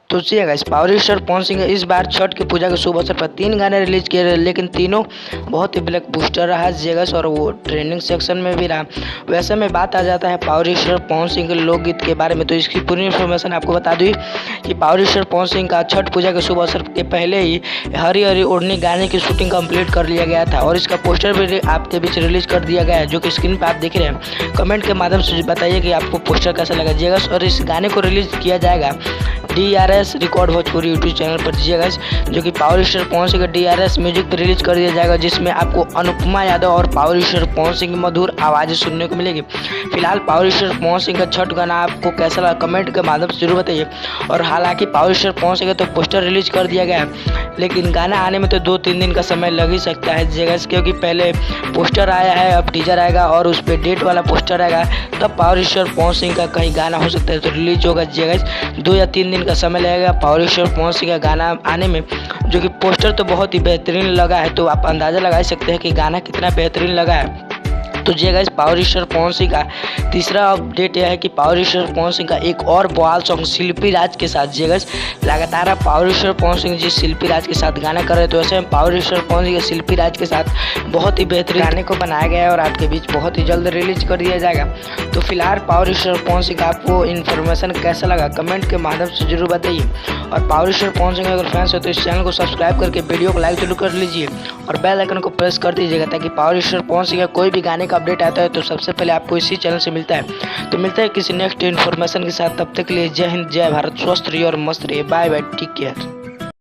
तो चलिए guys, power star Pawan Singh इस बार छठ की पूजा के शुभ अवसर पर 3 गाने रिलीज किए रहे, लेकिन तीनों बहुत ही ब्लैक बूस्टर रहा जेगस और वो ट्रेंडिंग सेक्शन में भी रहा। वैसे में बात आ जाता है पावर स्टार पवन सिंह के लोकगीत के बारे में, तो इसकी पूरी इन्फॉर्मेशन आपको बता दूँ कि पावर स्टार पवन सिंह का छठ पूजा के शुभ अवसर के पहले ही हरी हरी ओढ़नी गाने की शूटिंग कंप्लीट कर लिया गया था और इसका पोस्टर भी आपके बीच रिलीज कर दिया गया है, जो कि स्क्रीन पर आप देख रहे हैं। कमेंट के माध्यम से बताइए कि आपको पोस्टर कैसा लगा जेगस। और इस गाने को रिलीज किया जाएगा DRS record Bhojpuri YouTube channel पर दीजिएगा, जो कि पावर स्टार पवन सिंह का DRS म्यूजिक पर रिलीज कर दिया जाएगा, जिसमें आपको अनुपमा यादव और पावर स्टार पवन सिंह की मधुर आवाज़ें सुनने को मिलेगी। फिलहाल पावर स्टार पवन सिंह का छठ गाना आपको कैसा लगा कमेंट के माध्यम से जरूर बताइए। और हालांकि पावर स्टार पवन सिंह का तो पोस्टर रिलीज कर दिया गया है, लेकिन गाना आने में तो 2-3 दिन का समय लग ही सकता है जगह, क्योंकि पहले पोस्टर आया है, अब टीजर आएगा और उस पर डेट वाला पोस्टर आएगा, तब पावर स्टार पवन सिंह का कहीं गाना हो सकता है तो रिलीज होगा जगह। 2 या 3 दिन का समय लगेगा पावर स्टार पवन सिंह का गाना आने में, जो कि पोस्टर तो बहुत ही बेहतरीन लगा है, तो आप अंदाज़ा लगा सकते हैं कि गाना कितना बेहतरीन लगा है। तो जी guys, power star Pawan Singh का तीसरा अपडेट यह है कि पावर स्टार पवन सिंह का एक और बवाल सॉन्ग शिल्पी राज के साथ जी गाइस, लगातार आप पावर स्टार पवन सिंह जी शिल्पी राज के साथ गाना कर रहे हैं, तो ऐसे में पावर स्टार पवन सिंह शिल्पी राज के साथ बहुत ही बेहतरीन गाने को बनाया गया है और आपके बीच बहुत ही जल्द रिलीज कर दिया जाएगा। तो फिलहाल पावर स्टार पवन सिंह का आपको इन्फॉर्मेशन कैसा लगा कमेंट के माध्यम से जरूर बताइए। और पावर स्टार पवन सिंह अगर फैंस हो तो इस चैनल को सब्सक्राइब करके वीडियो को लाइक जरूर कर लीजिए और बेल आइकन को प्रेस कर दीजिएगा, ताकि पावर स्टार पवन सिंह का कोई भी गाने का अपडेट आता है तो सबसे पहले आपको इसी चैनल से मिलता है। तो मिलता है किसी नेक्स्ट इन्फॉर्मेशन के साथ, तब तक के लिए जय हिंद, जय भारत, स्वस्थ रहिए और मस्त रहिए, बाय बाय, टेक केयर।